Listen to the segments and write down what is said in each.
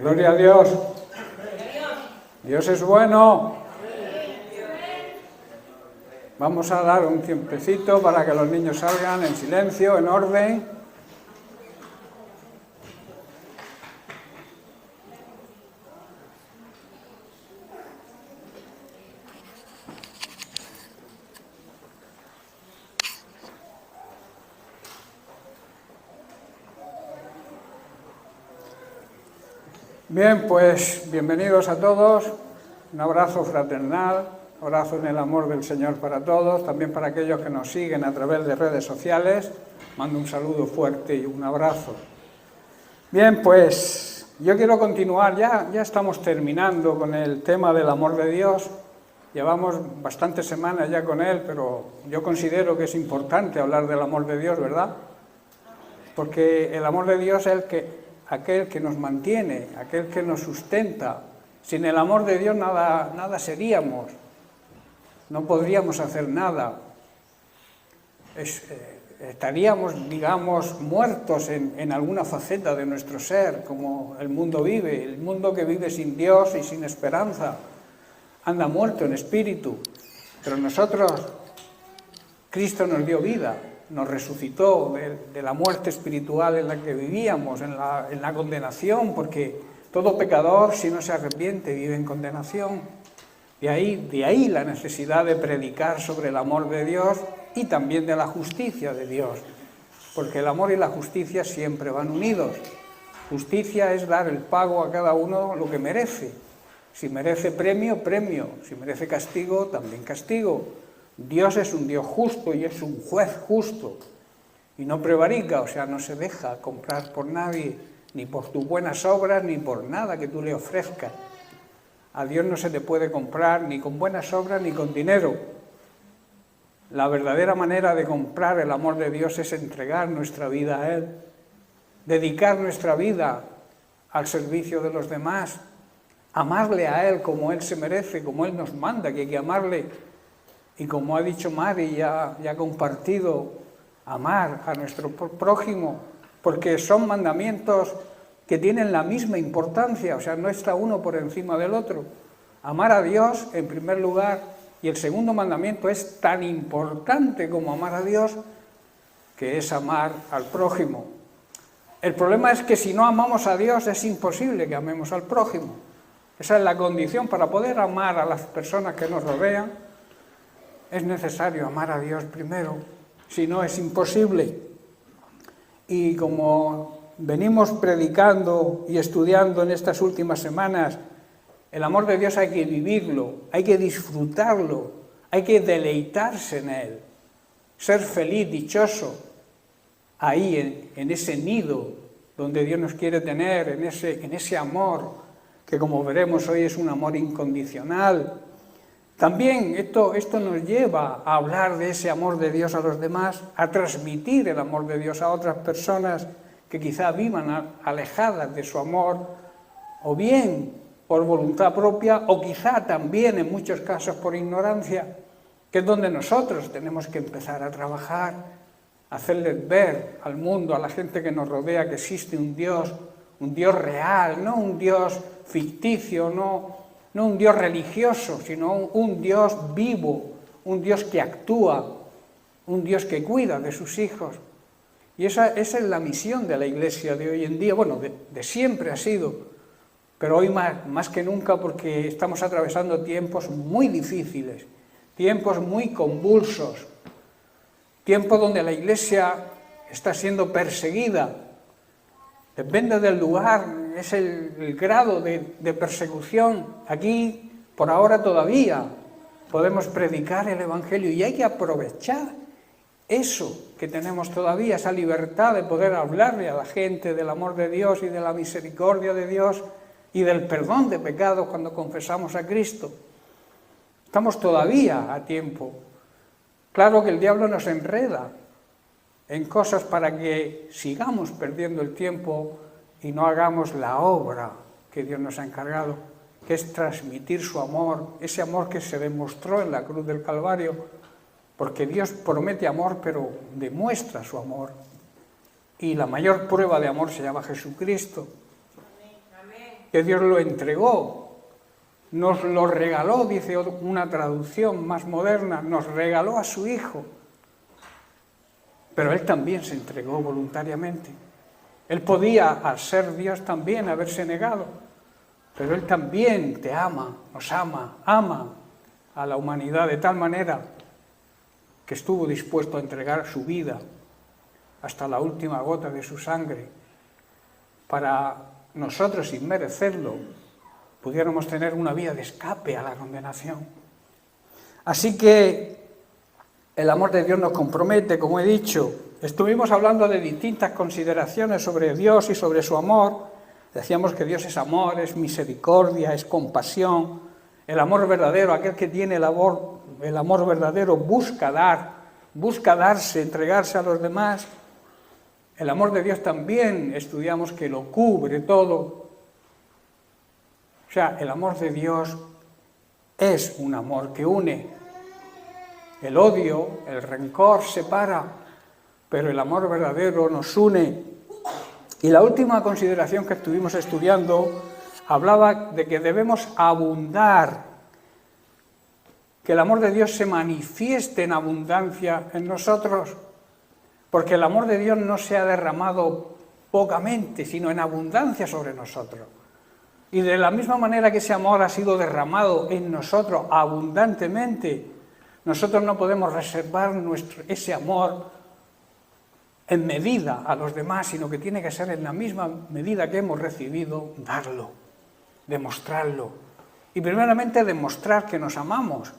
Gloria a Dios. Dios es bueno. Vamos a dar un tiempecito para que los niños salgan en silencio, en orden. Bien, pues bienvenidos a todos, un abrazo fraternal, abrazo en el amor del Señor para todos, también para aquellos que nos siguen a través de redes sociales, mando un saludo fuerte y un abrazo. Bien, pues yo quiero continuar, ya estamos terminando con el tema del amor de Dios, llevamos bastantes semanas ya con él, pero yo considero que es importante hablar del amor de Dios, ¿verdad? Porque el amor de Dios es aquel que nos mantiene, aquel que nos sustenta. Sin el amor de Dios nada seríamos, no podríamos hacer nada. Estaríamos, digamos, muertos en alguna faceta de nuestro ser, como el mundo vive. El mundo que vive sin Dios y sin esperanza anda muerto en espíritu. Pero nosotros, Cristo nos dio vida, nos resucitó de la muerte espiritual en la que vivíamos, en la condenación, porque todo pecador, si no se arrepiente, vive en condenación. De ahí la necesidad de predicar sobre el amor de Dios y también de la justicia de Dios, porque el amor y la justicia siempre van unidos. Justicia es dar el pago a cada uno lo que merece. Si merece premio, premio. Si merece castigo, también castigo. Dios es un Dios justo y es un juez justo y no prevarica, o sea, no se deja comprar por nadie, ni por tus buenas obras, ni por nada que tú le ofrezcas. A Dios no se le puede comprar ni con buenas obras ni con dinero. La verdadera manera de comprar el amor de Dios es entregar nuestra vida a Él, dedicar nuestra vida al servicio de los demás, amarle a Él como Él se merece, como Él nos manda, que hay que amarle. Y como ha dicho Mari, ya ha compartido, amar a nuestro prójimo, porque son mandamientos que tienen la misma importancia, o sea, no está uno por encima del otro. Amar a Dios en primer lugar, y el segundo mandamiento es tan importante como amar a Dios, que es amar al prójimo. El problema es que si no amamos a Dios es imposible que amemos al prójimo. Esa es la condición para poder amar a las personas que nos rodean. Es necesario amar a Dios primero, si no es imposible. Y como venimos predicando y estudiando en estas últimas semanas, el amor de Dios hay que vivirlo, hay que disfrutarlo, hay que deleitarse en él, ser feliz, dichoso, ahí en ese nido donde Dios nos quiere tener, en ese amor, que como veremos hoy es un amor incondicional. También esto nos lleva a hablar de ese amor de Dios a los demás, a transmitir el amor de Dios a otras personas que quizá vivan alejadas de su amor, o bien por voluntad propia, o quizá también en muchos casos por ignorancia, que es donde nosotros tenemos que empezar a trabajar, hacerles ver al mundo, a la gente que nos rodea, que existe un Dios real, no un Dios ficticio, no un Dios religioso, sino un Dios vivo, un Dios que actúa, un Dios que cuida de sus hijos. Y esa es la misión de la Iglesia de hoy en día, bueno, de siempre ha sido, pero hoy más que nunca, porque estamos atravesando tiempos muy difíciles, tiempos muy convulsos, tiempos donde la Iglesia está siendo perseguida. Depende del lugar, es el grado de persecución. Aquí, por ahora todavía, podemos predicar el Evangelio y hay que aprovechar eso que tenemos todavía, esa libertad de poder hablarle a la gente del amor de Dios y de la misericordia de Dios y del perdón de pecados cuando confesamos a Cristo. Estamos todavía a tiempo. Claro que el diablo nos enreda en cosas para que sigamos perdiendo el tiempo y no hagamos la obra que Dios nos ha encargado, que es transmitir su amor, ese amor que se demostró en la cruz del Calvario, porque Dios promete amor, pero demuestra su amor. Y la mayor prueba de amor se llama Jesucristo. que Dios lo entregó, nos lo regaló, dice una traducción más moderna, nos regaló a su Hijo. Pero Él también se entregó voluntariamente. Él podía, al ser Dios también, haberse negado, pero Él también te ama, nos ama a la humanidad de tal manera que estuvo dispuesto a entregar su vida hasta la última gota de su sangre para nosotros, sin merecerlo, pudiéramos tener una vía de escape a la condenación. Así que el amor de Dios nos compromete, como he dicho. Estuvimos hablando de distintas consideraciones sobre Dios y sobre su amor. Decíamos que Dios es amor, es misericordia, es compasión. El amor verdadero, aquel que tiene el amor verdadero, busca darse, entregarse a los demás. El amor de Dios también estudiamos que lo cubre todo. O sea, el amor de Dios es un amor que une. El odio, el rencor separa, pero el amor verdadero nos une. Y la última consideración que estuvimos estudiando hablaba de que debemos abundar, que el amor de Dios se manifieste en abundancia en nosotros, porque el amor de Dios no se ha derramado pocamente, sino en abundancia sobre nosotros. Y de la misma manera que ese amor ha sido derramado en nosotros abundantemente, nosotros no podemos reservar ese amor en medida a los demás, sino que tiene que ser en la misma medida que hemos recibido, darlo, demostrarlo. Y primeramente demostrar que nos amamos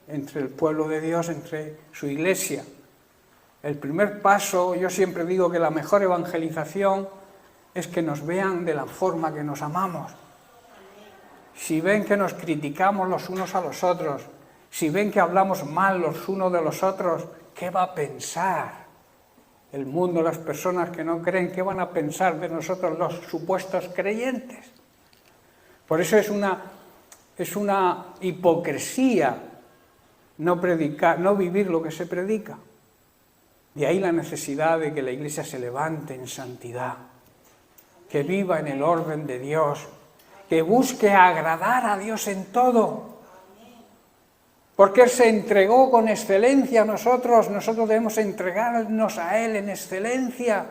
entre el pueblo de Dios, entre su iglesia. El primer paso, yo siempre digo que la mejor evangelización es que nos vean de la forma que nos amamos. Si ven que nos criticamos los unos a los otros, si ven que hablamos mal los unos de los otros, ¿qué va a pensar el mundo, las personas que no creen? ¿Qué van a pensar de nosotros los supuestos creyentes? Por eso es una hipocresía no predicar, no vivir lo que se predica. De ahí la necesidad de que la Iglesia se levante en santidad, que viva en el orden de Dios, que busque agradar a Dios en todo. Porque Él se entregó con excelencia a nosotros debemos entregarnos a Él en excelencia.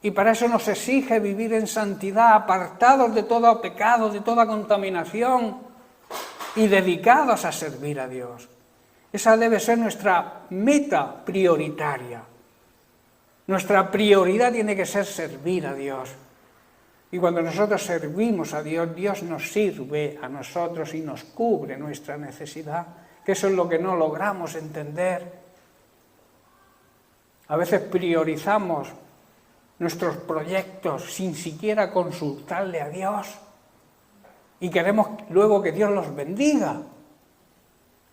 Y para eso nos exige vivir en santidad, apartados de todo pecado, de toda contaminación y dedicados a servir a Dios. Esa debe ser nuestra meta prioritaria. Nuestra prioridad tiene que ser servir a Dios. Y cuando nosotros servimos a Dios, Dios nos sirve a nosotros y nos cubre nuestra necesidad, que eso es lo que no logramos entender. A veces priorizamos nuestros proyectos sin siquiera consultarle a Dios y queremos luego que Dios los bendiga,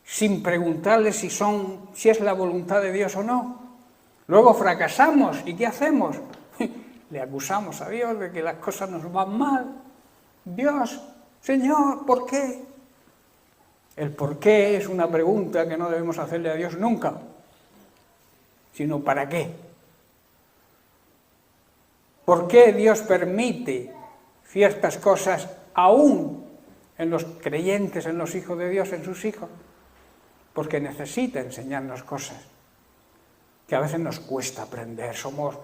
sin preguntarle si es la voluntad de Dios o no. Luego fracasamos, ¿y qué hacemos? Le acusamos a Dios de que las cosas nos van mal. Dios, Señor, ¿por qué? El por qué es una pregunta que no debemos hacerle a Dios nunca, sino ¿para qué? ¿Por qué Dios permite ciertas cosas aún en los creyentes, en los hijos de Dios, en sus hijos? Porque necesita enseñarnos cosas que a veces nos cuesta aprender. Somos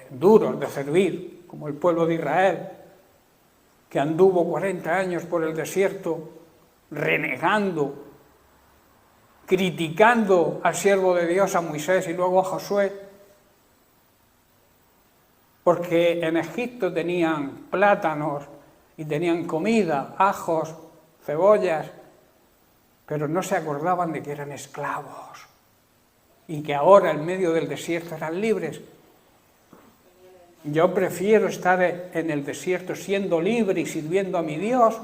duros de servir, como el pueblo de Israel, que anduvo 40 años por el desierto, renegando, criticando al siervo de Dios, a Moisés y luego a Josué, porque en Egipto tenían plátanos y tenían comida, ajos, cebollas, pero no se acordaban de que eran esclavos y que ahora en medio del desierto eran libres. Yo prefiero estar en el desierto siendo libre y sirviendo a mi Dios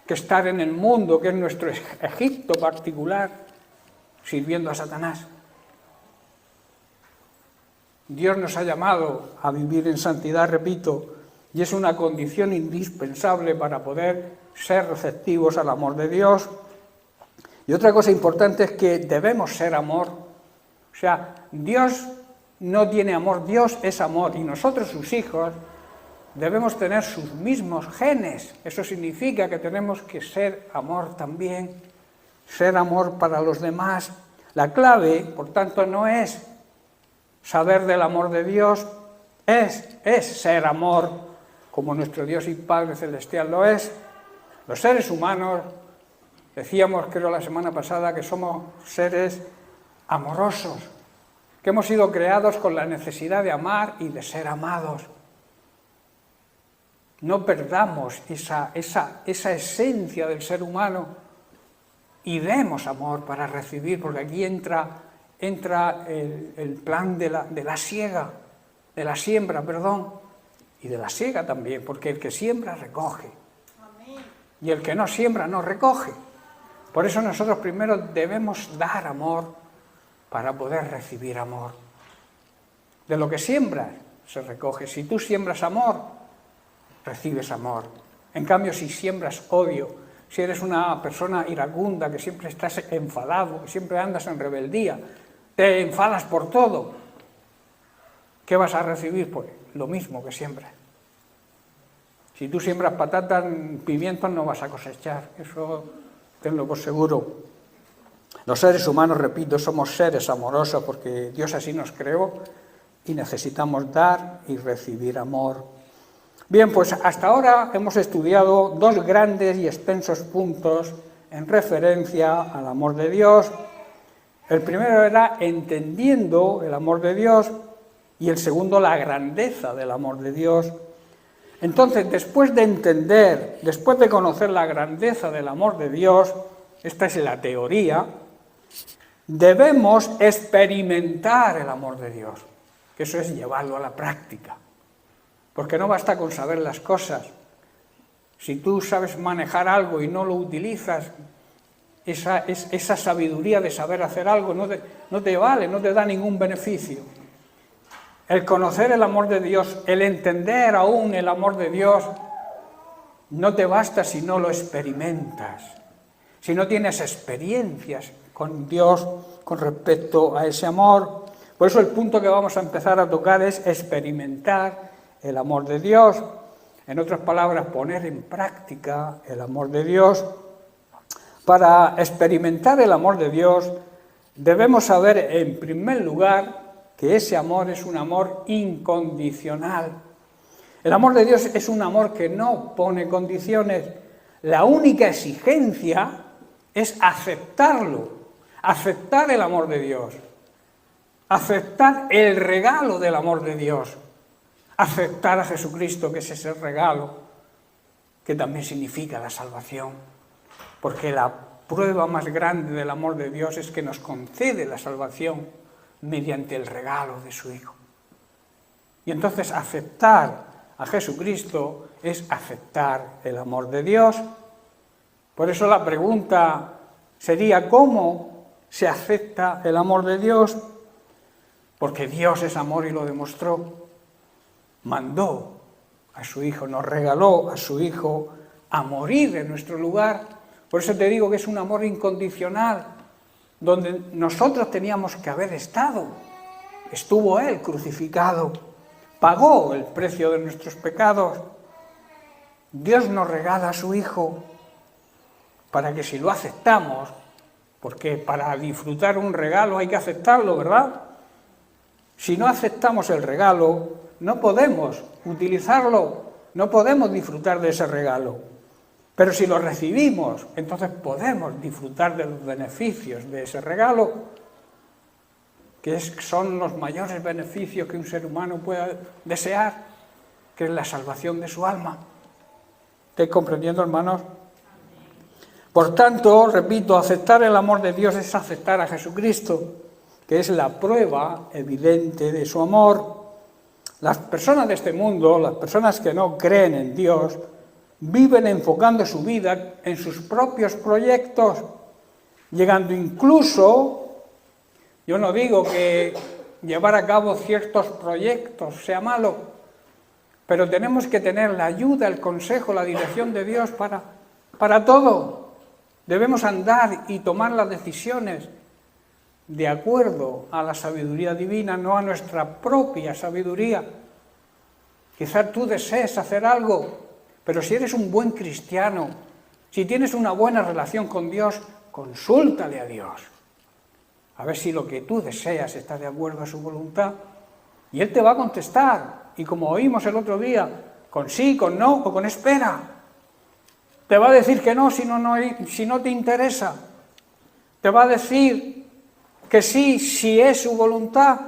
que estar en el mundo, que es nuestro Egipto particular, sirviendo a Satanás. Dios nos ha llamado a vivir en santidad, repito, y es una condición indispensable para poder ser receptivos al amor de Dios. Y otra cosa importante es que debemos ser amor. O sea, Dios no tiene amor, Dios es amor, y nosotros, sus hijos, debemos tener sus mismos genes. Eso significa que tenemos que ser amor también, ser amor para los demás. La clave, por tanto, no es saber del amor de Dios, es ser amor, como nuestro Dios y Padre Celestial lo es. Los seres humanos, decíamos creo la semana pasada, que somos seres amorosos, que hemos sido creados con la necesidad de amar y de ser amados. No perdamos esa esencia del ser humano y demos amor para recibir, porque aquí entra el plan de la siembra, y de la siega también, porque el que siembra recoge. Amén. Y el que no siembra no recoge. Por eso nosotros primero debemos dar amor para poder recibir amor. De lo que siembras se recoge. Si tú siembras amor, recibes amor. En cambio, si siembras odio, si eres una persona iracunda, que siempre estás enfadado, que siempre andas en rebeldía, te enfadas por todo, ¿qué vas a recibir? Pues lo mismo que siembras. Si tú siembras patatas, pimientos no vas a cosechar, eso tenlo por seguro. Los seres humanos, repito, somos seres amorosos porque Dios así nos creó y necesitamos dar y recibir amor. Bien, pues hasta ahora hemos estudiado dos grandes y extensos puntos en referencia al amor de Dios. El primero era entendiendo el amor de Dios y el segundo la grandeza del amor de Dios. Entonces, después de entender, después de conocer la grandeza del amor de Dios, esta es la teoría, debemos experimentar el amor de Dios, que eso es llevarlo a la práctica. Porque no basta con saber las cosas. Si tú sabes manejar algo y no lo utilizas, esa sabiduría de saber hacer algo no te vale, no te da ningún beneficio. El conocer el amor de Dios, el entender aún el amor de Dios, no te basta si no lo experimentas, si no tienes experiencias con Dios con respecto a ese amor. Por eso el punto que vamos a empezar a tocar es experimentar el amor de Dios. En otras palabras, poner en práctica el amor de Dios. Para experimentar el amor de Dios, debemos saber, en primer lugar, que ese amor es un amor incondicional. El amor de Dios es un amor que no pone condiciones. La única exigencia es aceptarlo, aceptar el amor de Dios, aceptar el regalo del amor de Dios, aceptar a Jesucristo, que es ese regalo, que también significa la salvación. Porque la prueba más grande del amor de Dios es que nos concede la salvación mediante el regalo de su Hijo. Y entonces aceptar a Jesucristo es aceptar el amor de Dios. Por eso la pregunta sería, ¿cómo se acepta el amor de Dios? Porque Dios es amor y lo demostró. Mandó a su Hijo, nos regaló a su Hijo a morir en nuestro lugar. Por eso te digo que es un amor incondicional, donde nosotros teníamos que haber estado. Estuvo Él crucificado, pagó el precio de nuestros pecados. Dios nos regala a su Hijo para que si lo aceptamos, porque para disfrutar un regalo hay que aceptarlo, ¿verdad? Si no aceptamos el regalo, no podemos utilizarlo, no podemos disfrutar de ese regalo. Pero si lo recibimos, entonces podemos disfrutar de los beneficios de ese regalo, que son los mayores beneficios que un ser humano pueda desear, que es la salvación de su alma. ¿Estáis comprendiendo, hermanos? Por tanto, repito, aceptar el amor de Dios es aceptar a Jesucristo, que es la prueba evidente de su amor. Las personas de este mundo, las personas que no creen en Dios, viven enfocando su vida en sus propios proyectos, llegando incluso, yo no digo que llevar a cabo ciertos proyectos sea malo, pero tenemos que tener la ayuda, el consejo, la dirección de Dios para todo. Debemos andar y tomar las decisiones de acuerdo a la sabiduría divina, no a nuestra propia sabiduría. Quizás tú desees hacer algo, pero si eres un buen cristiano, si tienes una buena relación con Dios, consúltale a Dios. A ver si lo que tú deseas está de acuerdo a su voluntad. Y Él te va a contestar. Y como oímos el otro día, con sí, con no o con espera. Te va a decir que no si no te interesa. Te va a decir que sí si es su voluntad.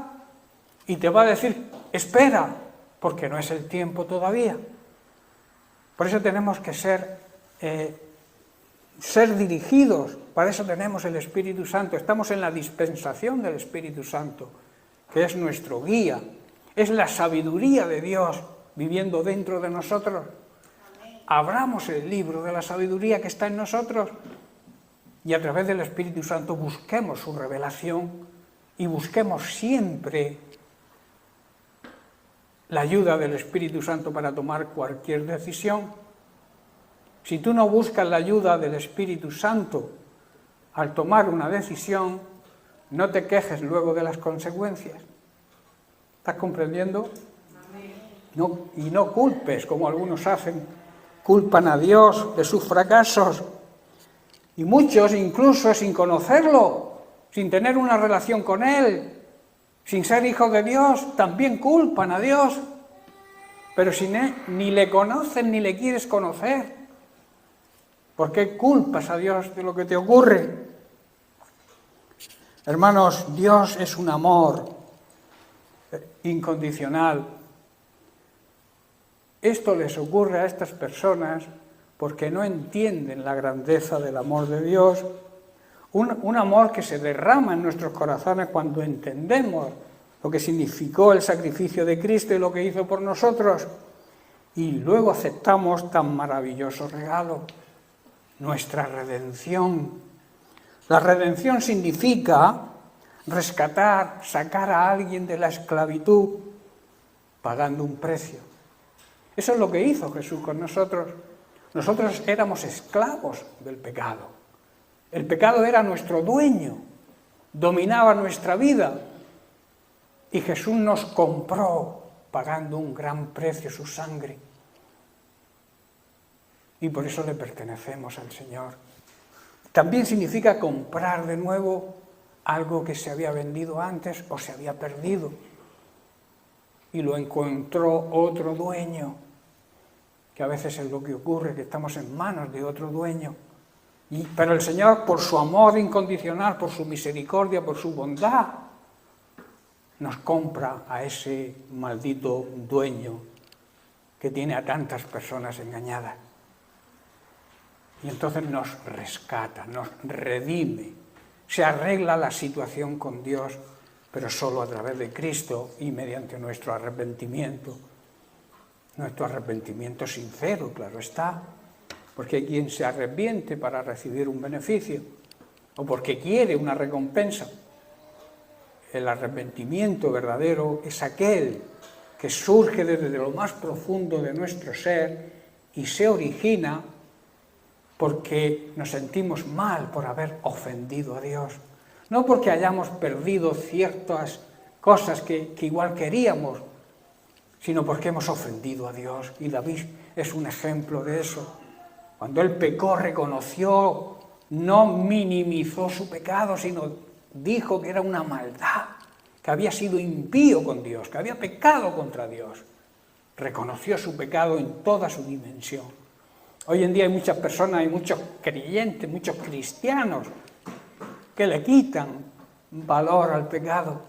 Y te va a decir, espera, porque no es el tiempo todavía. Por eso tenemos que ser dirigidos. Para eso tenemos el Espíritu Santo. Estamos en la dispensación del Espíritu Santo, que es nuestro guía. Es la sabiduría de Dios viviendo dentro de nosotros. Abramos el libro de la sabiduría que está en nosotros y a través del Espíritu Santo busquemos su revelación y busquemos siempre la ayuda del Espíritu Santo para tomar cualquier decisión. Si tú no buscas la ayuda del Espíritu Santo al tomar una decisión, no te quejes luego de las consecuencias. ¿Estás comprendiendo? No, y no culpes, como algunos hacen, culpan a Dios de sus fracasos. Y muchos, incluso sin conocerlo, sin tener una relación con Él, sin ser hijos de Dios, también culpan a Dios. Pero si ni le conocen ni le quieres conocer, ¿por qué culpas a Dios de lo que te ocurre? Hermanos, Dios es un amor incondicional. Esto les ocurre a estas personas porque no entienden la grandeza del amor de Dios, un amor que se derrama en nuestros corazones cuando entendemos lo que significó el sacrificio de Cristo y lo que hizo por nosotros, y luego aceptamos tan maravilloso regalo, nuestra redención. La redención significa rescatar, sacar a alguien de la esclavitud, pagando un precio. Eso es lo que hizo Jesús con nosotros. Nosotros éramos esclavos del pecado. El pecado era nuestro dueño, dominaba nuestra vida. Y Jesús nos compró pagando un gran precio, su sangre. Y por eso le pertenecemos al Señor. También significa comprar de nuevo algo que se había vendido antes o se había perdido. Y lo encontró otro dueño, que a veces es lo que ocurre, que estamos en manos de otro dueño. Pero el Señor, por su amor incondicional, por su misericordia, por su bondad, nos compra a ese maldito dueño que tiene a tantas personas engañadas. Y entonces nos rescata, nos redime, se arregla la situación con Dios, pero solo a través de Cristo y mediante nuestro arrepentimiento sincero, claro está, porque hay quien se arrepiente para recibir un beneficio o porque quiere una recompensa. El arrepentimiento verdadero es aquel que surge desde lo más profundo de nuestro ser y se origina porque nos sentimos mal por haber ofendido a Dios. No porque hayamos perdido ciertas cosas que igual queríamos, sino porque hemos ofendido a Dios. Y David es un ejemplo de eso. Cuando él pecó, reconoció, no minimizó su pecado, sino dijo que era una maldad, que había sido impío con Dios, que había pecado contra Dios. Reconoció su pecado en toda su dimensión. Hoy en día hay muchas personas, hay muchos creyentes, muchos cristianos que le quitan valor al pecado,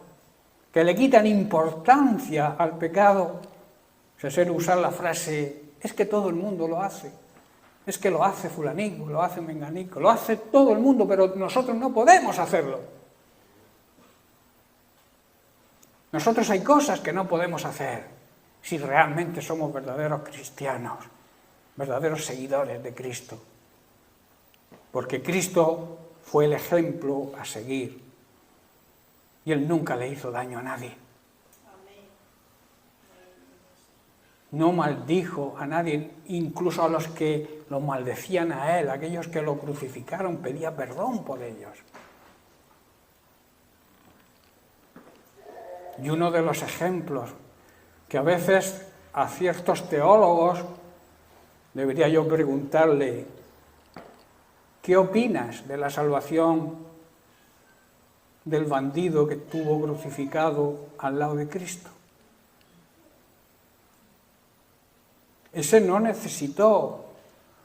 que le quitan importancia al pecado. Se suele usar la frase, es que todo el mundo lo hace, es que lo hace fulanico, lo hace menganico, lo hace todo el mundo, pero nosotros no podemos hacerlo. Nosotros hay cosas que no podemos hacer si realmente somos verdaderos cristianos, verdaderos seguidores de Cristo. Porque Cristo fue el ejemplo a seguir y Él nunca le hizo daño a nadie. No maldijo a nadie, incluso a los que lo maldecían a Él, aquellos que lo crucificaron, pedía perdón por ellos. Y uno de los ejemplos que a veces a ciertos teólogos debería yo preguntarle: ¿qué opinas de la salvación del bandido que estuvo crucificado al lado de Cristo? Ese no necesitó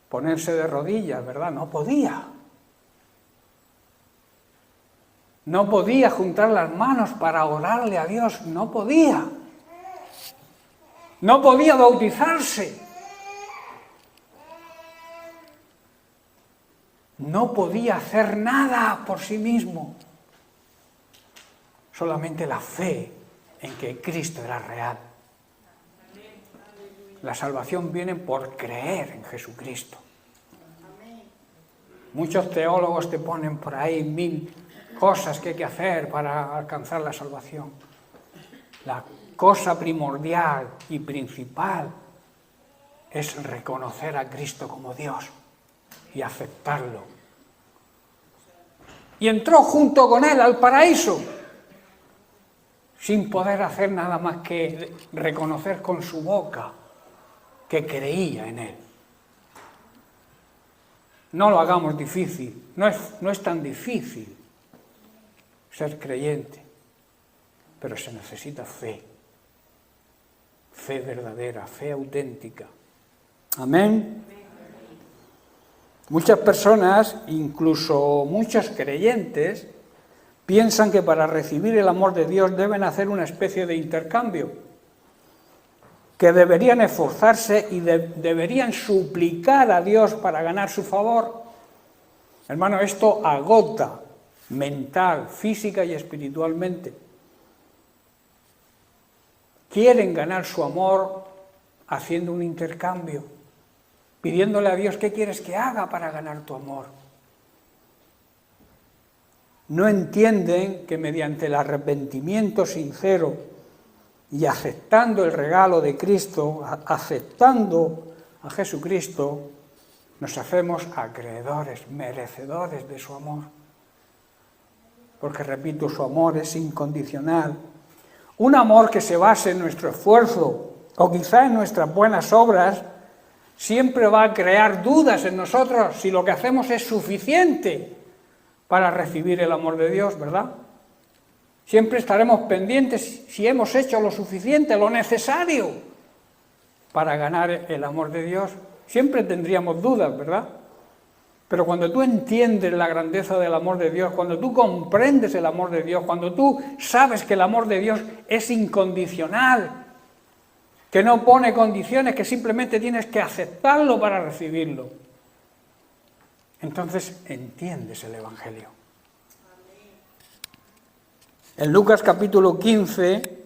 ponerse de rodillas, ¿verdad? No podía. No podía juntar las manos para orarle a Dios, no podía. No podía bautizarse. No podía hacer nada por sí mismo. Solamente la fe en que Cristo era real. La salvación viene por creer en Jesucristo. Muchos teólogos te ponen por ahí 1000 cosas que hay que hacer para alcanzar la salvación. La cosa primordial y principal es reconocer a Cristo como Dios y aceptarlo. Y entró junto con él al paraíso, sin poder hacer nada más que reconocer con su boca que creía en él. No lo hagamos difícil, no es tan difícil ser creyente, pero se necesita fe, fe verdadera, fe auténtica. Amén. Muchas personas, incluso muchos creyentes, piensan que para recibir el amor de Dios deben hacer una especie de intercambio, que deberían esforzarse y deberían suplicar a Dios para ganar su favor. Hermano, esto agota mental, física y espiritualmente. Quieren ganar su amor haciendo un intercambio, pidiéndole a Dios: ¿qué quieres que haga para ganar tu amor? No entienden que mediante el arrepentimiento sincero y aceptando el regalo de Cristo, aceptando a Jesucristo, nos hacemos acreedores, merecedores de su amor. Porque, repito, su amor es incondicional. Un amor que se base en nuestro esfuerzo o quizá en nuestras buenas obras siempre va a crear dudas en nosotros si lo que hacemos es suficiente para recibir el amor de Dios, ¿verdad? Siempre estaremos pendientes si hemos hecho lo suficiente, lo necesario para ganar el amor de Dios. Siempre tendríamos dudas, ¿verdad? Pero cuando tú entiendes la grandeza del amor de Dios, cuando tú comprendes el amor de Dios, cuando tú sabes que el amor de Dios es incondicional, que no pone condiciones, que simplemente tienes que aceptarlo para recibirlo, entonces entiendes el Evangelio. En Lucas capítulo 15,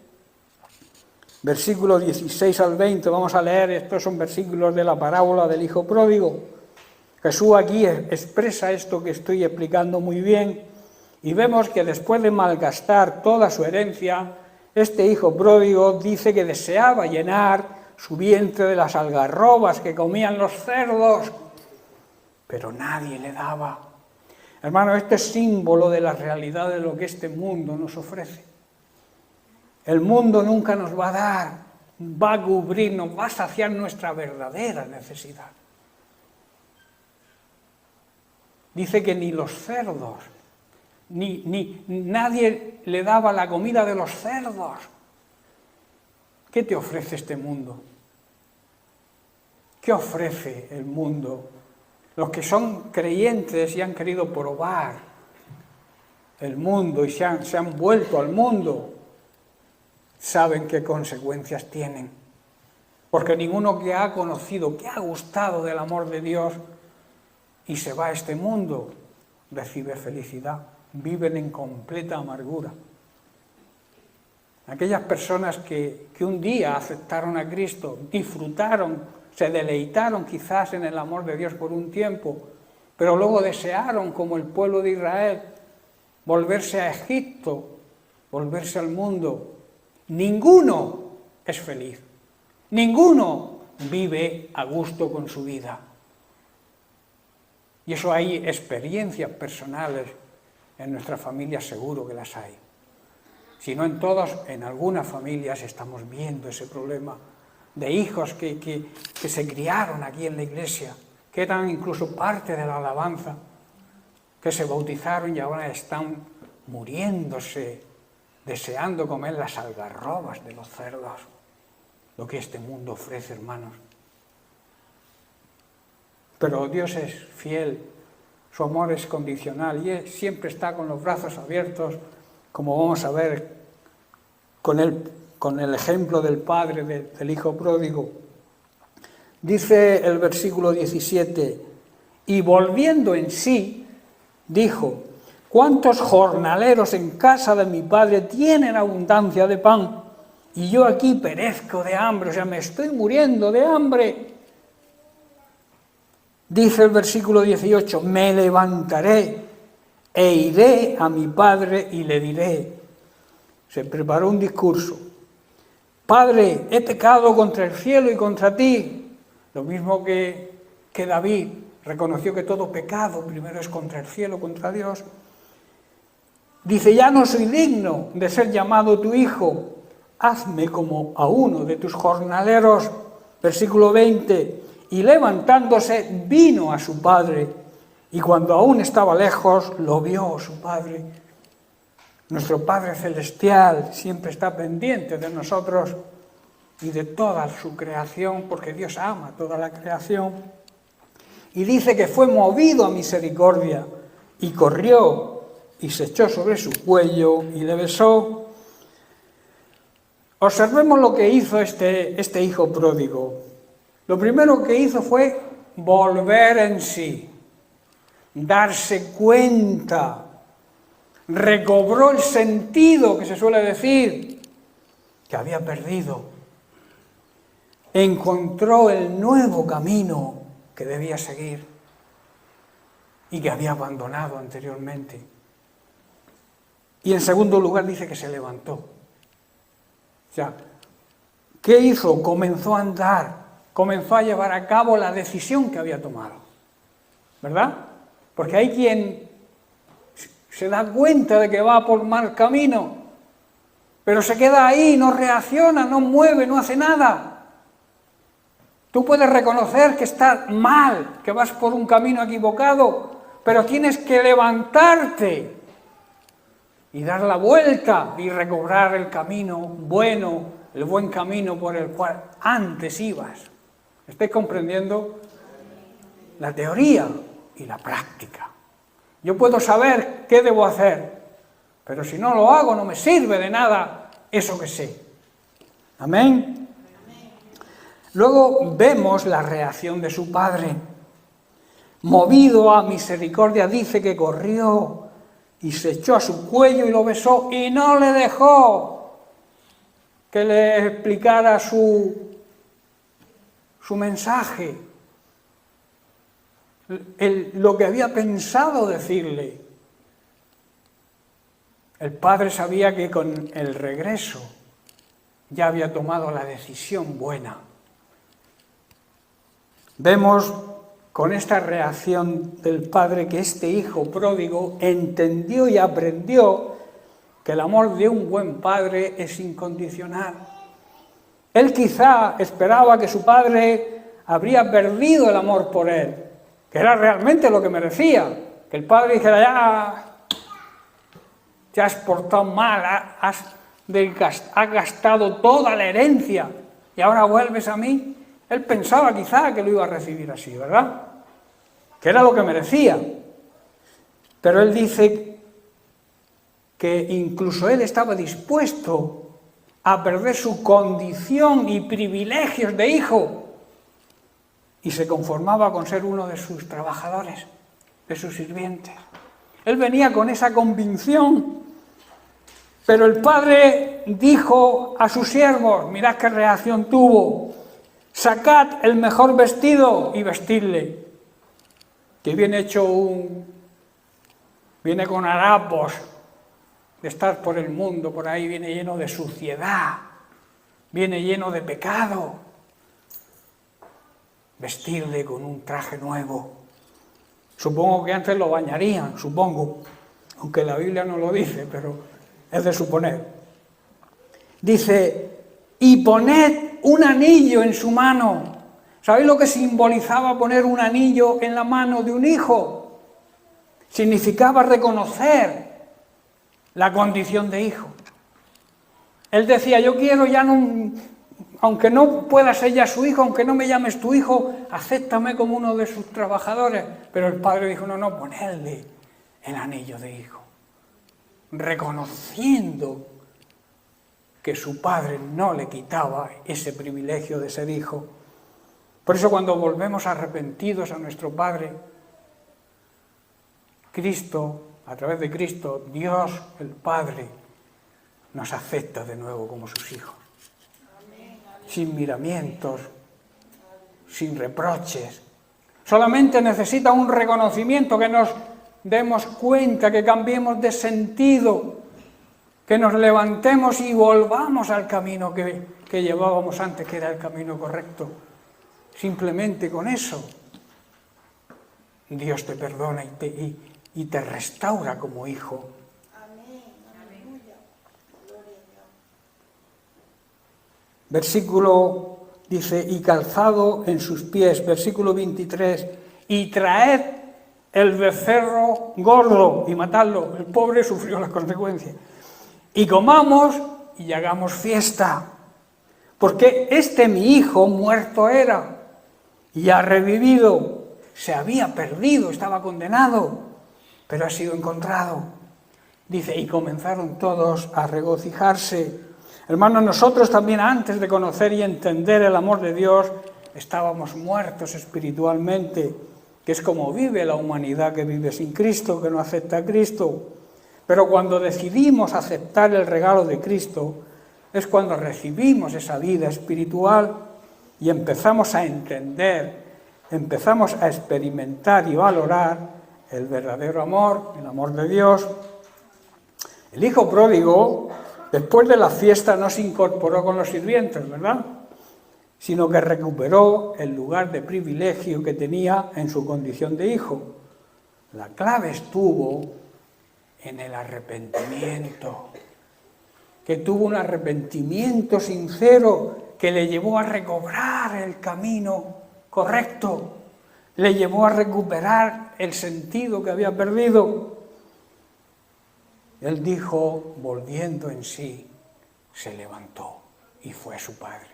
versículos 16 al 20, vamos a leer, estos son versículos de la parábola del hijo pródigo. Jesús aquí expresa esto que estoy explicando muy bien, y vemos que después de malgastar toda su herencia, este hijo pródigo dice que deseaba llenar su vientre de las algarrobas que comían los cerdos, pero nadie le daba. Hermano, este es símbolo de la realidad de lo que este mundo nos ofrece. El mundo nunca nos va a dar, va a cubrir, nos va a saciar nuestra verdadera necesidad. Dice que ni los cerdos, ni nadie le daba la comida de los cerdos. ¿Qué te ofrece este mundo? ¿Qué ofrece el mundo? Los que son creyentes y han querido probar el mundo y se han vuelto al mundo, saben qué consecuencias tienen. Porque ninguno que ha conocido, que ha gustado del amor de Dios y se va a este mundo, recibe felicidad. Viven en completa amargura. Aquellas personas que un día aceptaron a Cristo, disfrutaron, se deleitaron quizás en el amor de Dios por un tiempo, pero luego desearon, como el pueblo de Israel, volverse a Egipto, volverse al mundo. Ninguno es feliz, ninguno vive a gusto con su vida. Y eso hay experiencias personales en nuestras familias, seguro que las hay. Si no en todas, en algunas familias estamos viendo ese problema de hijos que se criaron aquí en la iglesia, que eran incluso parte de la alabanza, que se bautizaron y ahora están muriéndose, deseando comer las algarrobas de los cerdos, lo que este mundo ofrece, hermanos. Pero Dios es fiel, su amor es condicional y Él siempre está con los brazos abiertos, como vamos a ver con el ejemplo del padre, del hijo pródigo. Dice el versículo 17, y volviendo en sí, dijo, ¿cuántos jornaleros en casa de mi padre tienen abundancia de pan? Y yo aquí perezco de hambre, o sea, me estoy muriendo de hambre. Dice el versículo 18, me levantaré e iré a mi padre y le diré. Se preparó un discurso. Padre, he pecado contra el cielo y contra ti. Lo mismo que David reconoció que todo pecado primero es contra el cielo, contra Dios. Dice, ya no soy digno de ser llamado tu hijo. Hazme como a uno de tus jornaleros. Versículo 20. Y levantándose vino a su padre, y cuando aún estaba lejos, lo vio su padre. Nuestro Padre Celestial siempre está pendiente de nosotros y de toda su creación, porque Dios ama toda la creación. Y dice que fue movido a misericordia, y corrió, y se echó sobre su cuello, y le besó. Observemos lo que hizo este hijo pródigo. Lo primero que hizo fue volver en sí, darse cuenta, recobró el sentido que se suele decir que había perdido, encontró el nuevo camino que debía seguir y que había abandonado anteriormente. Y en segundo lugar dice que se levantó. O sea, ¿qué hizo? Comenzó a andar. Comenzó a llevar a cabo la decisión que había tomado, ¿verdad? Porque hay quien se da cuenta de que va por mal camino, pero se queda ahí, no reacciona, no mueve, no hace nada. Tú puedes reconocer que estás mal, que vas por un camino equivocado, pero tienes que levantarte y dar la vuelta y recobrar el camino bueno, el buen camino por el cual antes ibas. ¿Estáis comprendiendo? La teoría y la práctica. Yo puedo saber qué debo hacer, pero si no lo hago no me sirve de nada eso que sé. Amén. Luego vemos la reacción de su padre. Movido a misericordia, dice que corrió y se echó a su cuello y lo besó y no le dejó que le explicara su mensaje, lo que había pensado decirle. El padre sabía que con el regreso ya había tomado la decisión buena. Vemos con esta reacción del padre que este hijo pródigo entendió y aprendió que el amor de un buen padre es incondicional. Él quizá esperaba que su padre habría perdido el amor por él, que era realmente lo que merecía, que el padre dijera, ya te has portado mal, has gastado toda la herencia y ahora vuelves a mí. Él pensaba quizá que lo iba a recibir así, ¿verdad? Que era lo que merecía. Pero él dice que incluso él estaba dispuesto a perder su condición y privilegios de hijo y se conformaba con ser uno de sus trabajadores, de sus sirvientes. Él venía con esa convicción, pero el padre dijo a sus siervos, mirad qué reacción tuvo, sacad el mejor vestido y vestidle, que viene con harapos de estar por el mundo, por ahí viene lleno de suciedad, viene lleno de pecado. Vestirle con un traje nuevo. Supongo que antes lo bañarían, supongo, aunque la Biblia no lo dice, pero es de suponer. Dice, y poned un anillo en su mano. ¿Sabéis lo que simbolizaba poner un anillo en la mano de un hijo? Significaba reconocer la condición de hijo. Él decía, yo quiero ya no, aunque no pueda ser ya su hijo, aunque no me llames tu hijo, acéptame como uno de sus trabajadores. Pero el padre dijo, no, ponedle el anillo de hijo, reconociendo que su padre no le quitaba ese privilegio de ser hijo. Por eso cuando volvemos arrepentidos a nuestro Padre, Cristo, a través de Cristo, Dios el Padre, nos acepta de nuevo como sus hijos. Sin miramientos, sin reproches. Solamente necesita un reconocimiento, que nos demos cuenta, que cambiemos de sentido, que nos levantemos y volvamos al camino que llevábamos antes, que era el camino correcto. Simplemente con eso, Dios te perdona y te restaura como hijo. Versículo, dice, y calzado en sus pies, versículo 23, y traed el becerro gordo y matadlo. El pobre sufrió las consecuencias. Y comamos y hagamos fiesta, porque mi hijo muerto era y ha revivido. Se había perdido, estaba condenado, pero ha sido encontrado. Dice, y comenzaron todos a regocijarse. Hermanos, nosotros también antes de conocer y entender el amor de Dios, estábamos muertos espiritualmente, que es como vive la humanidad que vive sin Cristo, que no acepta a Cristo. Pero cuando decidimos aceptar el regalo de Cristo, es cuando recibimos esa vida espiritual y empezamos a entender, empezamos a experimentar y valorar el verdadero amor, el amor de Dios. El hijo pródigo, después de la fiesta, no se incorporó con los sirvientes, ¿verdad? Sino que recuperó el lugar de privilegio que tenía en su condición de hijo. La clave estuvo en el arrepentimiento, que tuvo un arrepentimiento sincero que le llevó a recobrar el camino correcto, le llevó a recuperar el sentido que había perdido. Él dijo, volviendo en sí, se levantó y fue a su padre.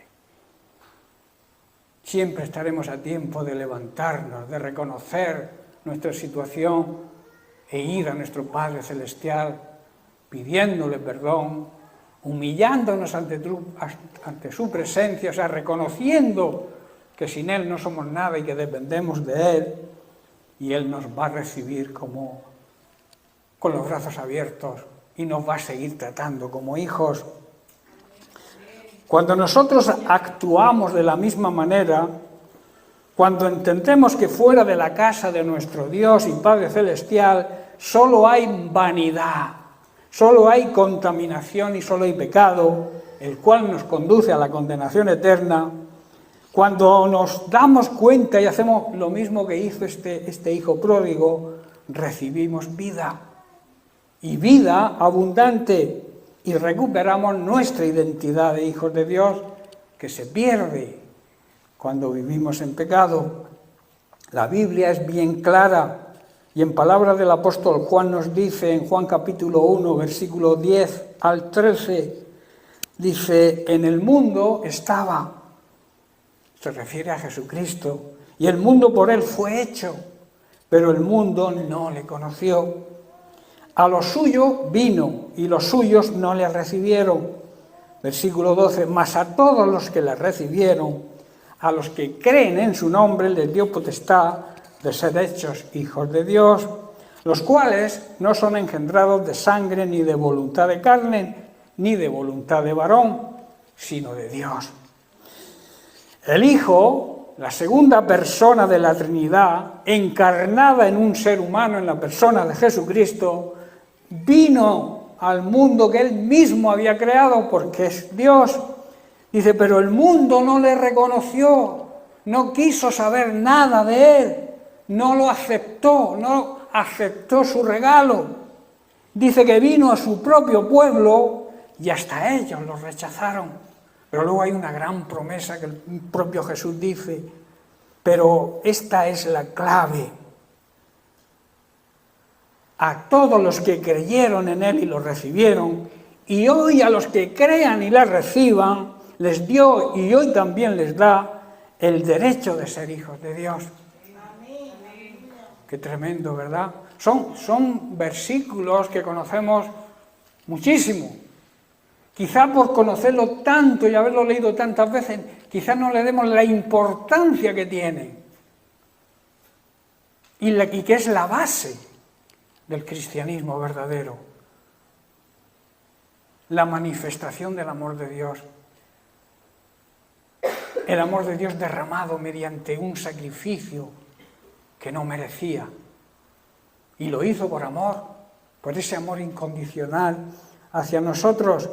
Siempre estaremos a tiempo de levantarnos, de reconocer nuestra situación e ir a nuestro Padre Celestial pidiéndole perdón, humillándonos ante su presencia, o sea, reconociendo que sin Él no somos nada y que dependemos de Él, y Él nos va a recibir como con los brazos abiertos y nos va a seguir tratando como hijos. Cuando nosotros actuamos de la misma manera, cuando entendemos que fuera de la casa de nuestro Dios y Padre Celestial solo hay vanidad, solo hay contaminación y solo hay pecado, el cual nos conduce a la condenación eterna, cuando nos damos cuenta y hacemos lo mismo que hizo este hijo pródigo, recibimos vida, y vida abundante, y recuperamos nuestra identidad de hijos de Dios, que se pierde cuando vivimos en pecado. La Biblia es bien clara, y en palabras del apóstol Juan nos dice, en Juan capítulo 1, versículo 10 al 13, dice, en el mundo estaba, se refiere a Jesucristo, y el mundo por él fue hecho, pero el mundo no le conoció. A los suyos vino, y los suyos no le recibieron. Versículo 12, mas a todos los que le recibieron, a los que creen en su nombre, les dio potestad de ser hechos hijos de Dios, los cuales no son engendrados de sangre, ni de voluntad de carne, ni de voluntad de varón, sino de Dios. El Hijo, la segunda persona de la Trinidad, encarnada en un ser humano, en la persona de Jesucristo, vino al mundo que Él mismo había creado, porque es Dios. Dice, pero el mundo no le reconoció, no quiso saber nada de Él, no lo aceptó, no aceptó su regalo. Dice que vino a su propio pueblo y hasta ellos lo rechazaron. Pero luego hay una gran promesa que el propio Jesús dice, pero esta es la clave. A todos los que creyeron en Él y lo recibieron, y hoy a los que crean y la reciban, les dio y hoy también les da el derecho de ser hijos de Dios. Qué tremendo, ¿verdad? Son versículos que conocemos muchísimo. Quizá por conocerlo tanto y haberlo leído tantas veces, quizá no le demos la importancia que tiene y que es la base del cristianismo verdadero. La manifestación del amor de Dios. El amor de Dios derramado mediante un sacrificio que no merecía. Y lo hizo por amor, por ese amor incondicional hacia nosotros.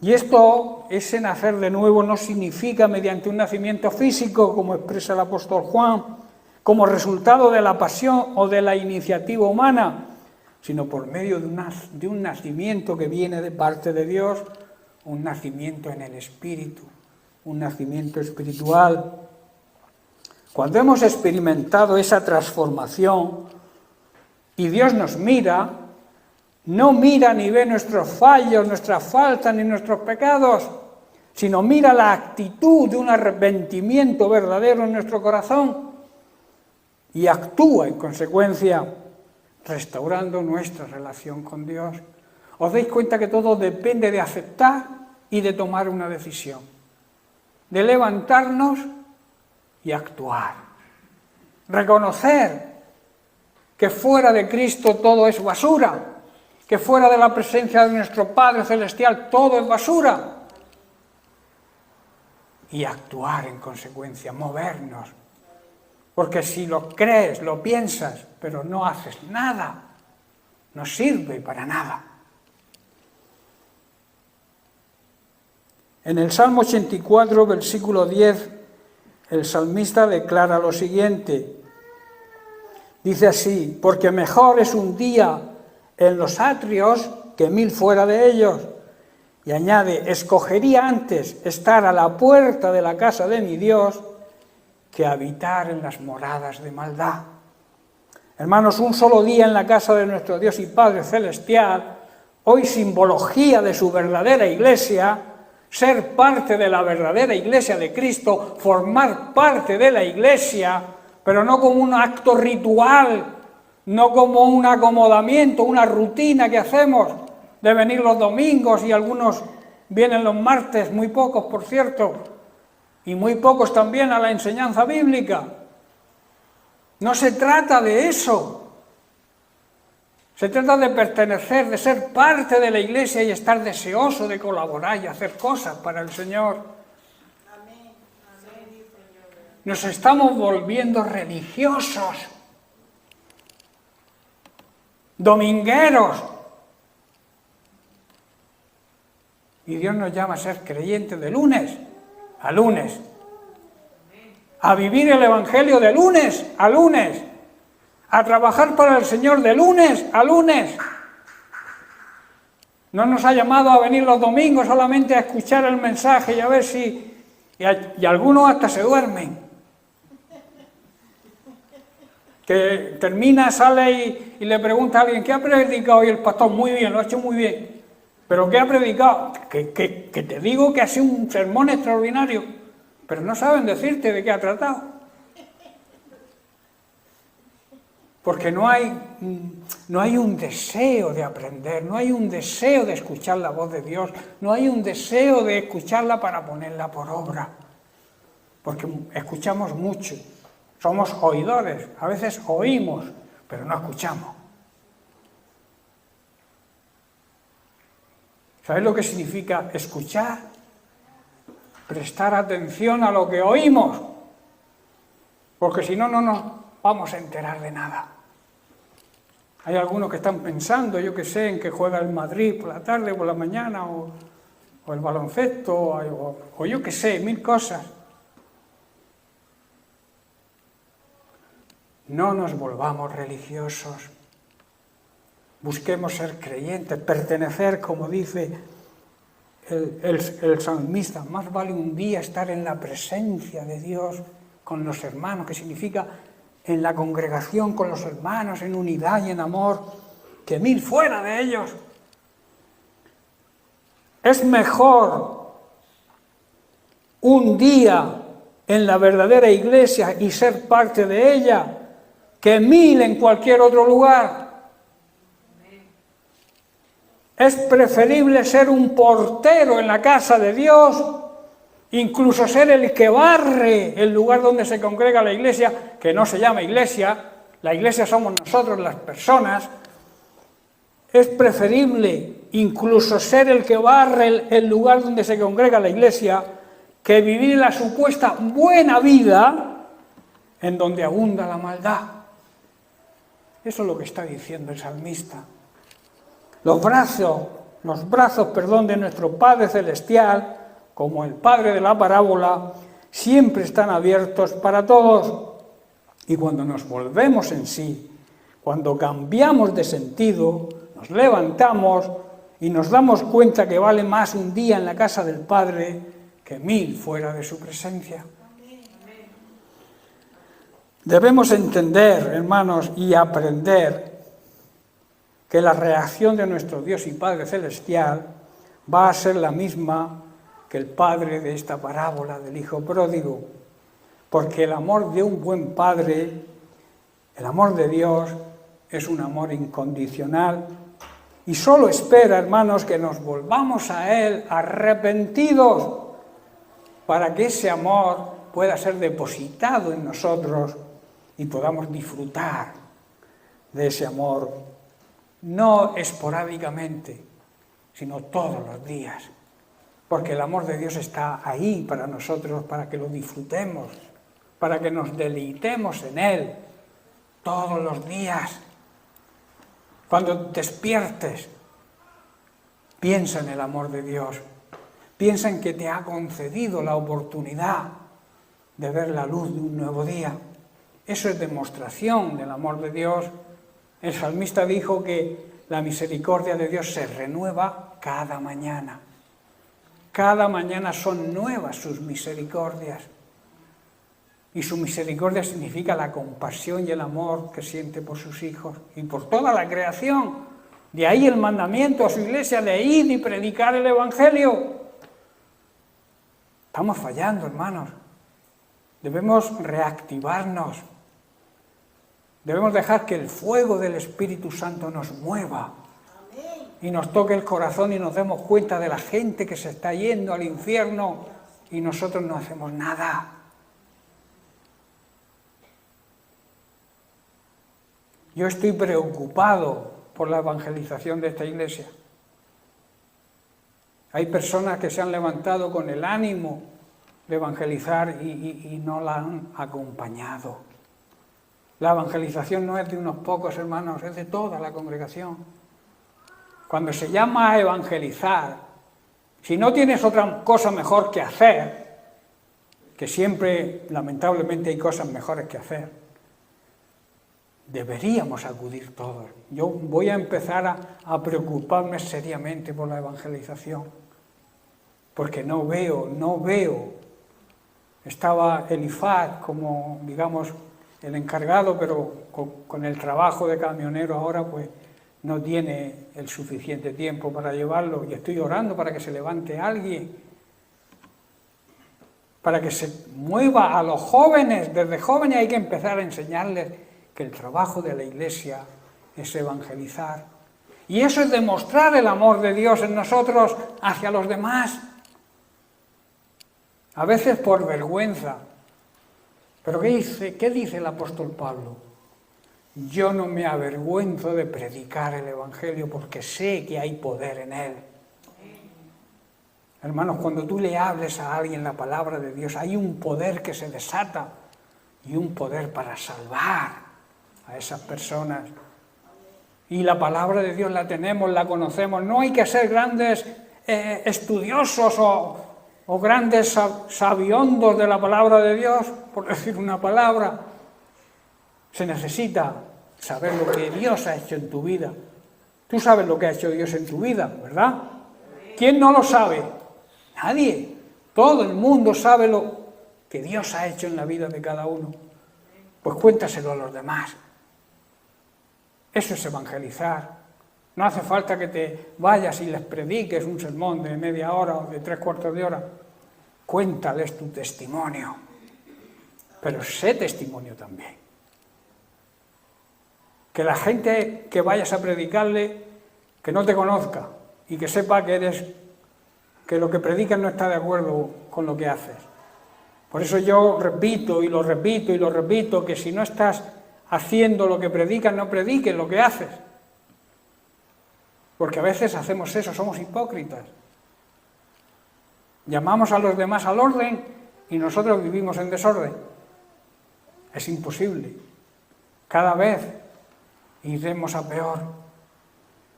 Y esto, ese nacer de nuevo, no significa mediante un nacimiento físico, como expresa el apóstol Juan, como resultado de la pasión o de la iniciativa humana, sino por medio de un nacimiento que viene de parte de Dios, un nacimiento en el Espíritu, un nacimiento espiritual. Cuando hemos experimentado esa transformación y Dios nos mira, no mira ni ve nuestros fallos, nuestras faltas ni nuestros pecados, sino mira la actitud de un arrepentimiento verdadero en nuestro corazón y actúa en consecuencia, restaurando nuestra relación con Dios. ¿Os dais cuenta que todo depende de aceptar y de tomar una decisión? De levantarnos y actuar. Reconocer que fuera de Cristo todo es basura, que fuera de la presencia de nuestro Padre Celestial todo es basura. Y actuar en consecuencia, movernos. Porque si lo crees, lo piensas, pero no haces nada, no sirve para nada. En el Salmo 84, versículo 10, el salmista declara lo siguiente. Dice así, porque mejor es un día en los atrios que 1000 fuera de ellos. Y añade, escogería antes estar a la puerta de la casa de mi Dios que habitar en las moradas de maldad. Hermanos, un solo día en la casa de nuestro Dios y Padre Celestial, hoy simbología de su verdadera iglesia, ser parte de la verdadera iglesia de Cristo, formar parte de la iglesia, pero no como un acto ritual, no como un acomodamiento, una rutina que hacemos de venir los domingos y algunos vienen los martes, muy pocos por cierto, y muy pocos también a la enseñanza bíblica. No se trata de eso. Se trata de pertenecer, de ser parte de la iglesia y estar deseoso de colaborar y hacer cosas para el Señor. Nos estamos volviendo religiosos, domingueros. Y Dios nos llama a ser creyentes de lunes a lunes, a vivir el Evangelio de lunes a lunes, a trabajar para el Señor de lunes a lunes. No nos ha llamado a venir los domingos solamente a escuchar el mensaje y a ver si... Y algunos hasta se duermen. Que termina, sale y le pregunta a alguien, ¿qué ha predicado hoy el pastor? Muy bien, lo ha hecho muy bien. ¿Pero qué ha predicado? Que te digo que ha sido un sermón extraordinario, pero no saben decirte de qué ha tratado. Porque no hay un deseo de aprender, no hay un deseo de escuchar la voz de Dios, no hay un deseo de escucharla para ponerla por obra. Porque escuchamos mucho, somos oidores, a veces oímos, pero no escuchamos. ¿Sabéis lo que significa escuchar? Prestar atención a lo que oímos, porque si no, no nos vamos a enterar de nada. Hay algunos que están pensando, yo que sé, en que juega el Madrid por la tarde o por la mañana, o el baloncesto, o yo que sé, 1000 cosas. No nos volvamos religiosos. Busquemos ser creyentes, pertenecer, como dice el salmista, más vale un día estar en la presencia de Dios con los hermanos, que significa en la congregación con los hermanos, en unidad y en amor, que 1000 fuera de ellos. Es mejor un día en la verdadera iglesia y ser parte de ella que 1000 en cualquier otro lugar. Es preferible ser un portero en la casa de Dios, incluso ser el que barre el lugar donde se congrega la iglesia, que no se llama iglesia, la iglesia somos nosotros, las personas. Es preferible incluso ser el que barre el lugar donde se congrega la iglesia, que vivir la supuesta buena vida en donde abunda la maldad. Eso es lo que está diciendo el salmista. Los brazos de nuestro Padre Celestial, como el Padre de la parábola, siempre están abiertos para todos. Y cuando nos volvemos en sí, cuando cambiamos de sentido, nos levantamos y nos damos cuenta que vale más un día en la casa del Padre que 1000 fuera de su presencia. Debemos entender, hermanos, y aprender que la reacción de nuestro Dios y Padre Celestial va a ser la misma que el padre de esta parábola del hijo pródigo, porque el amor de un buen padre, el amor de Dios, es un amor incondicional y solo espera, hermanos, que nos volvamos a Él arrepentidos para que ese amor pueda ser depositado en nosotros y podamos disfrutar de ese amor, no esporádicamente, sino todos los días, porque el amor de Dios está ahí para nosotros, para que lo disfrutemos, para que nos deleitemos en Él todos los días. Cuando despiertes, piensa en el amor de Dios, piensa en que te ha concedido la oportunidad de ver la luz de un nuevo día. Eso es demostración del amor de Dios. El salmista dijo que la misericordia de Dios se renueva cada mañana. Cada mañana son nuevas sus misericordias. Y su misericordia significa la compasión y el amor que siente por sus hijos y por toda la creación. De ahí el mandamiento a su iglesia de ir y predicar el Evangelio. Estamos fallando, hermanos. Debemos reactivarnos. Debemos dejar que el fuego del Espíritu Santo nos mueva y nos toque el corazón y nos demos cuenta de la gente que se está yendo al infierno y nosotros no hacemos nada. Yo estoy preocupado por la evangelización de esta iglesia. Hay personas que se han levantado con el ánimo de evangelizar y no la han acompañado. La evangelización no es de unos pocos hermanos, es de toda la congregación. Cuando se llama a evangelizar, si no tienes otra cosa mejor que hacer, que siempre, lamentablemente, hay cosas mejores que hacer, deberíamos acudir todos. Yo voy a empezar a preocuparme seriamente por la evangelización, porque no veo. Estaba Elifaz como, digamos, el encargado, pero con el trabajo de camionero ahora, pues no tiene el suficiente tiempo para llevarlo. Y estoy orando para que se levante alguien, para que se mueva a los jóvenes. Desde jóvenes hay que empezar a enseñarles que el trabajo de la iglesia es evangelizar. Y eso es demostrar el amor de Dios en nosotros hacia los demás. A veces por vergüenza. Pero ¿qué dice el apóstol Pablo? Yo no me avergüenzo de predicar el Evangelio porque sé que hay poder en él. Hermanos, cuando tú le hables a alguien la palabra de Dios, hay un poder que se desata y un poder para salvar a esas personas. Y la palabra de Dios la tenemos, la conocemos. No hay que ser grandes estudiosos o grandes sabiondos de la palabra de Dios, por decir una palabra. Se necesita saber lo que Dios ha hecho en tu vida. Tú sabes lo que ha hecho Dios en tu vida, ¿verdad? ¿Quién no lo sabe? Nadie. Todo el mundo sabe lo que Dios ha hecho en la vida de cada uno. Pues cuéntaselo a los demás. Eso es evangelizar. No hace falta que te vayas y les prediques un sermón de media hora o de 3/4 de hora. Cuéntales tu testimonio. Pero sé testimonio también. Que la gente que vayas a predicarle, que no te conozca y que sepa que lo que predicas no está de acuerdo con lo que haces. Por eso yo repito y lo repito y lo repito, que si no estás haciendo lo que predicas, no prediques lo que haces. Porque a veces hacemos eso, somos hipócritas. Llamamos a los demás al orden y nosotros vivimos en desorden. Es imposible. Cada vez iremos a peor.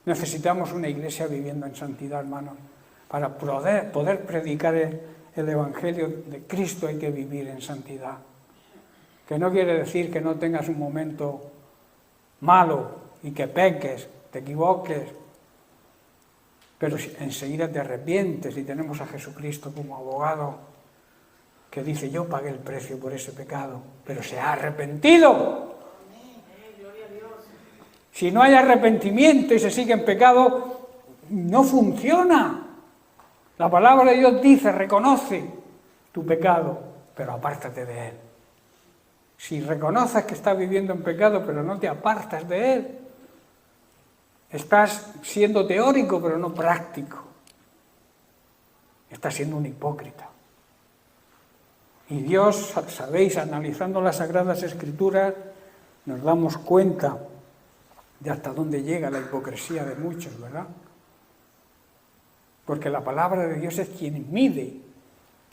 Necesitamos una iglesia viviendo en santidad, hermanos. Para poder predicar el Evangelio de Cristo hay que vivir en santidad. Que no quiere decir que no tengas un momento malo y que peques, te equivoques, pero enseguida te arrepientes y tenemos a Jesucristo como abogado que dice: yo pagué el precio por ese pecado, pero se ha arrepentido. Si no hay arrepentimiento y se sigue en pecado, no funciona. La palabra de Dios dice: reconoce tu pecado, pero apártate de él. Si reconoces que estás viviendo en pecado, pero no te apartas de él, estás siendo teórico, pero no práctico. Estás siendo un hipócrita. Y Dios, sabéis, analizando las Sagradas Escrituras, nos damos cuenta de hasta dónde llega la hipocresía de muchos, ¿verdad? Porque la palabra de Dios es quien mide,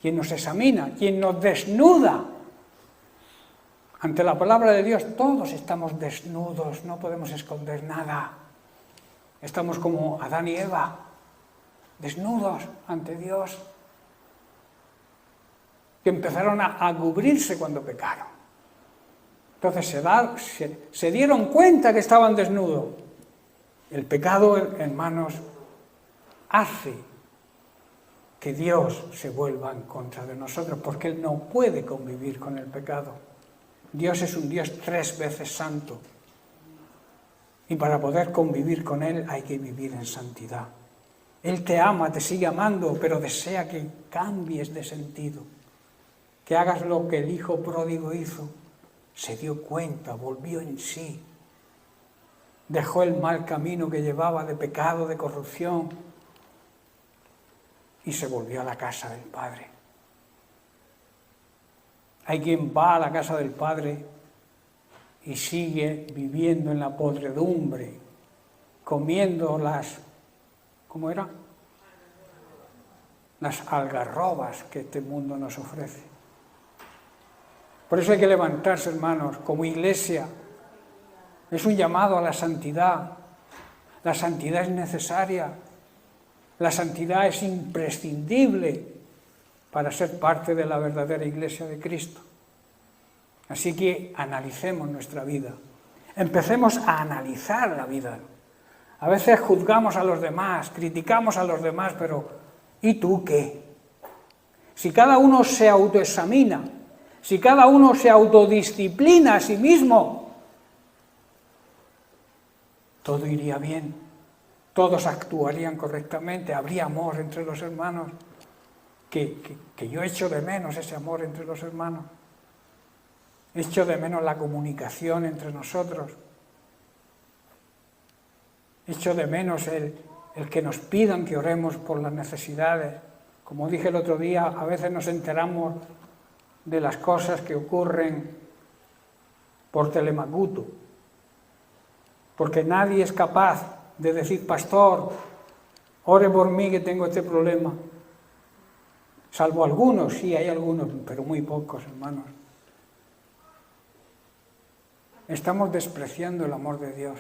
quien nos examina, quien nos desnuda. Ante la palabra de Dios todos estamos desnudos, no podemos esconder nada. Estamos como Adán y Eva, desnudos ante Dios, que empezaron a cubrirse cuando pecaron. Entonces se dieron cuenta que estaban desnudos. El pecado, hermanos, hace que Dios se vuelva en contra de nosotros, porque Él no puede convivir con el pecado. Dios es un Dios 3 veces santo. Y para poder convivir con Él hay que vivir en santidad. Él te ama, te sigue amando, pero desea que cambies de sentido. Que hagas lo que el hijo pródigo hizo. Se dio cuenta, volvió en sí. Dejó el mal camino que llevaba de pecado, de corrupción, y se volvió a la casa del Padre. Hay quien va a la casa del Padre y sigue viviendo en la podredumbre, comiendo ¿cómo era? Las algarrobas que este mundo nos ofrece. Por eso hay que levantarse, hermanos, como iglesia. Es un llamado a la santidad. La santidad es necesaria. La santidad es imprescindible para ser parte de la verdadera iglesia de Cristo. Así que analicemos nuestra vida. Empecemos a analizar la vida. A veces juzgamos a los demás, criticamos a los demás, pero ¿y tú qué? Si cada uno se autoexamina, si cada uno se autodisciplina a sí mismo, todo iría bien, todos actuarían correctamente, habría amor entre los hermanos, que yo echo de menos ese amor entre los hermanos, echo de menos la comunicación entre nosotros, echo de menos el que nos pidan que oremos por las necesidades. Como dije el otro día, a veces nos enteramos de las cosas que ocurren por telemacuto, porque nadie es capaz de decir: pastor, ore por mí que tengo este problema. Salvo algunos, sí hay algunos, pero muy pocos, hermanos. Estamos despreciando el amor de Dios.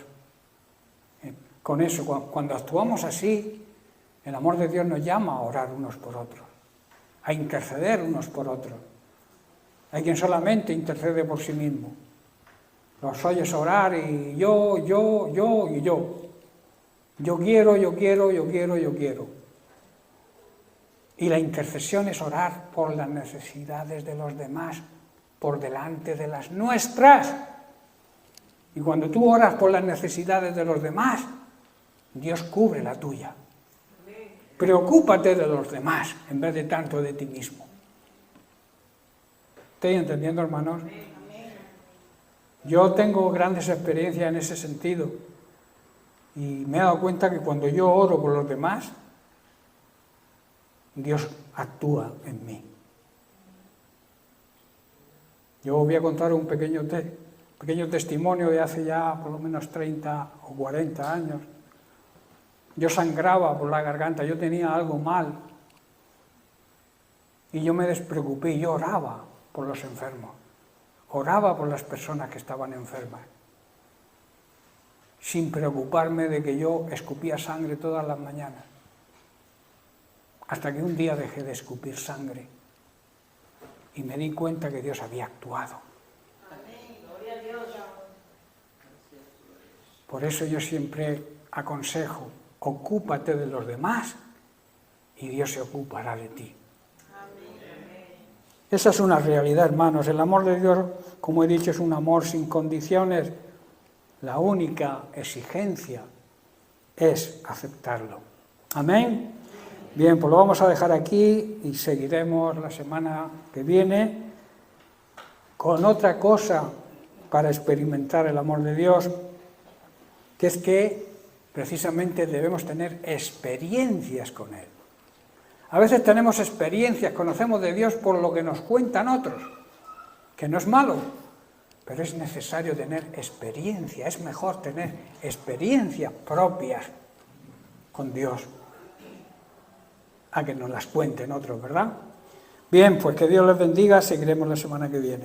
Con eso, cuando actuamos así, el amor de Dios nos llama a orar unos por otros, a interceder unos por otros. Hay quien solamente intercede por sí mismo. Los oyes orar y yo y yo. Yo quiero. Y la intercesión es orar por las necesidades de los demás, por delante de las nuestras. Y cuando tú oras por las necesidades de los demás, Dios cubre la tuya. Preocúpate de los demás en vez de tanto de ti mismo. ¿Estoy entendiendo, hermanos? Yo tengo grandes experiencias en ese sentido y me he dado cuenta que cuando yo oro por los demás, Dios actúa en mí. Yo voy a contar un pequeño testimonio de hace ya por lo menos 30 o 40 años. Yo sangraba por la garganta, yo tenía algo mal y yo me despreocupé, yo oraba por los enfermos, oraba por las personas que estaban enfermas, sin preocuparme de que yo escupía sangre todas las mañanas, hasta que un día dejé de escupir sangre y me di cuenta que Dios había actuado. Por eso yo siempre aconsejo, ocúpate de los demás y Dios se ocupará de ti. Esa es una realidad, hermanos. El amor de Dios, como he dicho, es un amor sin condiciones. La única exigencia es aceptarlo. Amén. Bien, pues lo vamos a dejar aquí y seguiremos la semana que viene con otra cosa para experimentar el amor de Dios, que es que precisamente debemos tener experiencias con Él. A veces tenemos experiencias, conocemos de Dios por lo que nos cuentan otros, que no es malo, pero es necesario tener experiencia, es mejor tener experiencias propias con Dios, a que nos las cuenten otros, ¿verdad? Bien, pues que Dios les bendiga, seguiremos la semana que viene.